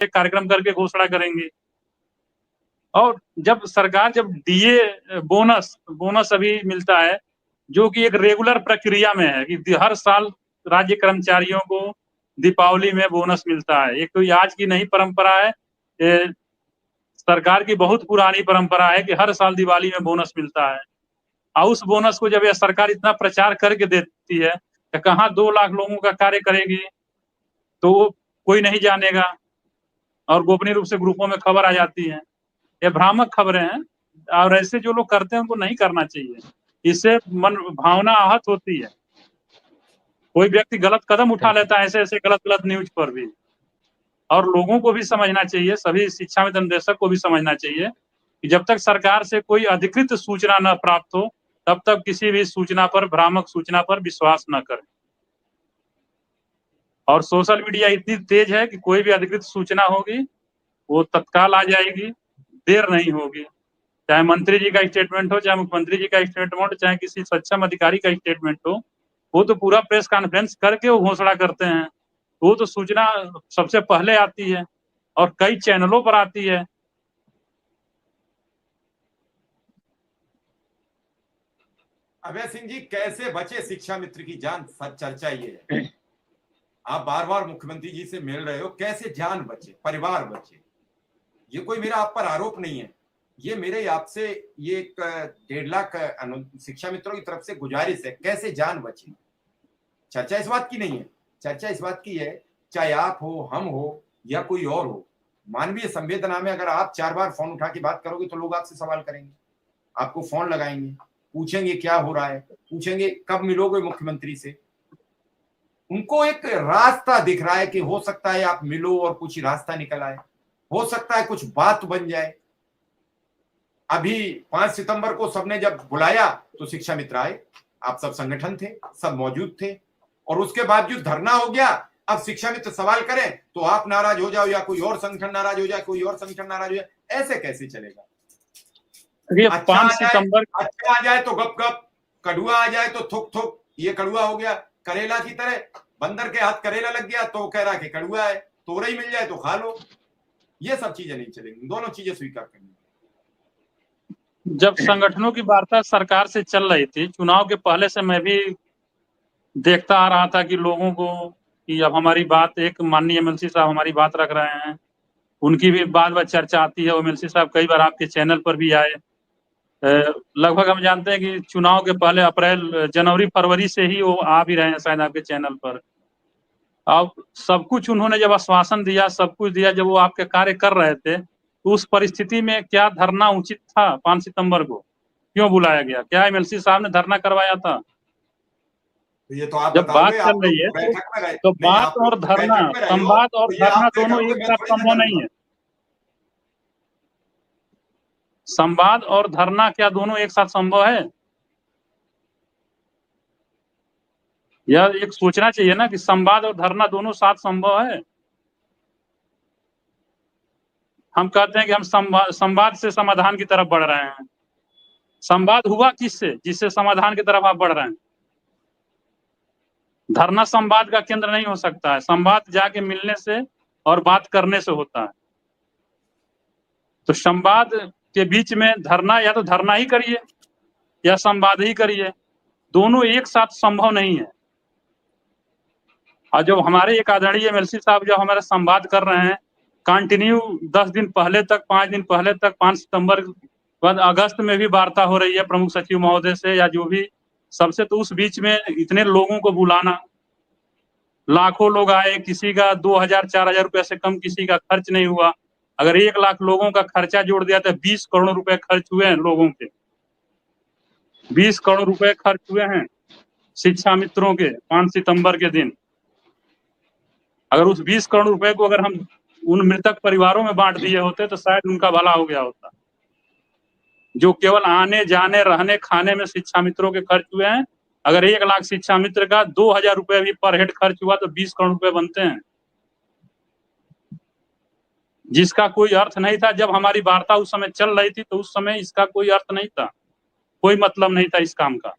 एक कार्यक्रम करके घोषणा करेंगे। और जब सरकार जब डीए बोनस अभी मिलता है, जो कि एक रेगुलर प्रक्रिया में है कि हर साल राज्य कर्मचारियों को दीपावली में बोनस मिलता है। एक तो ये आज की नहीं परंपरा है, सरकार की बहुत पुरानी परंपरा है कि हर साल दिवाली में बोनस मिलता है। और उस बोनस को जब यह सरकार इतना प्रचार करके देती है तो कहाँ 2 लाख लोगों का कार्य करेगी, तो वो कोई नहीं जानेगा और गोपनीय रूप से ग्रुपों में खबर आ जाती है। ये भ्रामक खबरें हैं और ऐसे जो लोग करते हैं उनको नहीं करना चाहिए। इससे मन भावना आहत होती है। कोई व्यक्ति गलत कदम उठा लेता है ऐसे-ऐसे गलत-गलत न्यूज़ पर भी। और लोगों को भी समझना चाहिए, सभी शिक्षाविद निदेशक को भी समझना चाहिए कि जब तक सरकार से कोई अधिकृत सूचना न प्राप्त हो, तब तक किसी भी सूचना पर, भ्रामक सूचना पर विश्वास न करें। और सोशल मीडिया इतनी तेज है कि कोई भी अधिकृत सूचना होगी, वो तत्काल आ जाएगी, देर नहीं होगी। चाहे मंत्री जी का स्टेटमेंट हो, चाहे मुख्यमंत्री जी का स्टेटमेंट हो, चाहे किसी सक्षम अधिकारी का स्टेटमेंट हो, वो तो पूरा प्रेस कॉन्फ्रेंस करके वो घोषणा करते हैं। वो तो सूचना सबसे पहले आती है और कई चैनलों पर आती है। अभय सिंह जी, कैसे बचे शिक्षा मित्र की जान, चर्चा ये है। आप बार बार मुख्यमंत्री जी से मिल रहे हो, कैसे जान बचे, परिवार बचे। ये कोई मेरा आप पर आरोप नहीं है, ये मेरे आपसे ये 1.5 लाख शिक्षा मित्रों की तरफ से गुजारिश है, कैसे जान बचे। चर्चा इस बात की नहीं है, चर्चा इस बात की है, चाहे आप हो, हम हो या कोई और हो, मानवीय संवेदना में अगर आप 4 बार फोन उठा के बात करोगे तो लोग आपसे सवाल करेंगे, आपको फोन लगाएंगे, पूछेंगे क्या हो रहा है, पूछेंगे कब मिलोगे मुख्यमंत्री से। उनको एक रास्ता दिख रहा है कि हो सकता है आप मिलो और कुछ रास्ता निकल आए, हो सकता है कुछ बात बन जाए। अभी 5 सितंबर को सबने जब बुलाया तो शिक्षा मित्र आए, आप सब संगठन थे, सब मौजूद थे, और उसके बावजूद धरना हो गया। अब शिक्षा मित्र सवाल करें तो आप नाराज हो जाओ या कोई और संगठन नाराज हो जाए, कोई और संगठन नाराज हो जाए, ऐसे कैसे चलेगा। अच्छा आ जाए तो गप गप, कड़ुआ आ जाए तो थुक थुक, ये कड़ुआ हो गया। करेला की तरह, बंदर के हाथ करेला लग गया तो कह रहा कि कड़ुआ है, तोरई मिल जाए तो खा लो। ये सब चीजें नहीं चलेंगी, दोनों चीजें स्वीकार करनी। जब संगठनों की वार्ता सरकार से चल रही थी, चुनाव के पहले से मैं भी देखता आ रहा था कि लोगों को कि अब हमारी बात, एक माननीय एमएलसी साहब हमारी बात रख रहे हैं, उनकी भी बात चर्चा आती है। एमएलसी साहब कई बार आपके चैनल पर भी आए। लगभग हम जानते हैं कि चुनाव के पहले अप्रैल, जनवरी, फरवरी से ही वो आ भी रहे हैं शायद आपके चैनल पर। अब सब कुछ उन्होंने जब आश्वासन दिया, सब कुछ दिया, जब वो आपके कार्य कर रहे थे, तो उस परिस्थिति में क्या धरना उचित था? 5 सितंबर को क्यों बुलाया गया? क्या एमएलसी साहब ने धरना करवाया था? तो ये तो आप जब बात बताओगे, चल आप रही है बैठक में गए, तो नहीं बात आप और लोग धरना, बैठक में रहे हो, संवाद और तो ये धरना आप तय दोनों करोगे, एक मैं साथ थोड़ी ना संभव नहीं करूंगा। है। संवाद और धरना क्या दोनों एक साथ संभव है? यह एक सोचना चाहिए ना कि संवाद और धरना दोनों साथ संभव है। हम कहते हैं कि हम संवाद से समाधान की तरफ बढ़ रहे हैं। संवाद हुआ किससे? जिससे समाधान की तरफ आप बढ़ रहे हैं। धरना संवाद का केंद्र नहीं हो सकता है। संवाद जाके मिलने से और बात करने से होता है। तो संवाद के बीच में धरना, या तो धरना ही करिए या संवाद ही करिए, दोनों एक साथ संभव नहीं है। और जो हमारे एक आदरणीय एमएलसी साहब जो हमारे संवाद कर रहे हैं, कंटिन्यू 10 दिन पहले तक, 5 दिन पहले तक, 5 सितंबर बाद अगस्त में भी वार्ता हो रही है प्रमुख सचिव महोदय से या जो भी सबसे। तो उस बीच में इतने लोगों को बुलाना, लाखों लोग आए, किसी का 2000-4000 रुपए से कम किसी का खर्च नहीं हुआ। अगर 1 लाख लोगों का खर्चा जोड़ दिया तो 20 करोड़ रुपए खर्च हुए हैं लोगों के। 20 करोड़ रुपए खर्च हुए हैं शिक्षा मित्रों के 5 सितंबर के दिन। अगर उस 20 करोड़ रुपए को अगर हम उन मृतक परिवारों में बांट दिए होते तो शायद उनका भला हो गया होता। जो केवल आने जाने रहने खाने में शिक्षा मित्रों के खर्च हुए हैं, अगर 1 लाख शिक्षा मित्र का 2000 रुपए भी पर हेड खर्च हुआ तो 20 करोड़ रुपए बनते हैं, जिसका कोई अर्थ नहीं था। जब हमारी वार्ता उस समय चल रही थी तो उस समय इसका कोई अर्थ नहीं था, कोई मतलब नहीं था इस काम का।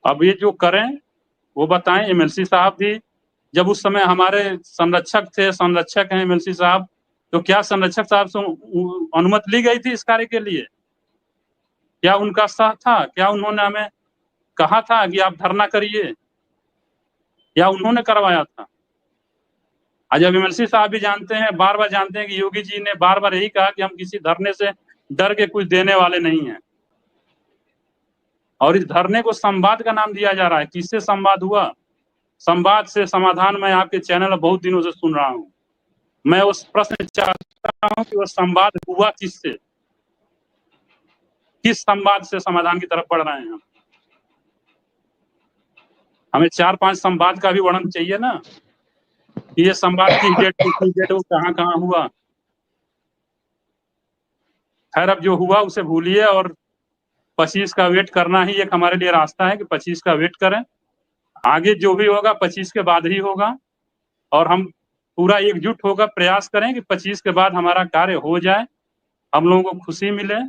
अब ये जो करें वो बताएं। एमएलसी साहब भी जब उस समय हमारे संरक्षक हैं एमएलसी साहब, तो क्या संरक्षक साहब से अनुमति ली गई थी इस कार्य के लिए? क्या उनका साथ था? क्या उन्होंने हमें कहा था कि आप धरना करिए, या उन्होंने करवाया था? आज अब एमएलसी साहब भी जानते हैं, बार-बार जानते हैं कि योगी जी ने बार-बार यही कहा कि हम किसी धरने से डर के कुछ देने वाले नहीं हैं। और इस धरने को संवाद का नाम दिया जा रहा है। किससे संवाद हुआ? संवाद से समाधान मैं आपके चैनल में बहुत दिनों से सुन रहा हूँ। मैं उस प्रश्न चाहता हूँ कि वो संवाद हुआ किससे? किस संवाद से समाधान की तरफ बढ़ रहे हैं हम? हमें 4-5 संवाद का भी वर्णन चाहिए ना, कि ये संवाद किस डेट वो कहाँ हुआ। खैर, अब जो हुआ उसे भूलिए और 25 का वेट करना ही एक हमारे लिए रास्ता है कि 25 का वेट करें। आगे जो भी होगा 25 के बाद ही होगा, और हम पूरा एकजुट होकर प्रयास करें कि 25 के बाद हमारा कार्य हो जाए, हम लोगों को खुशी मिले।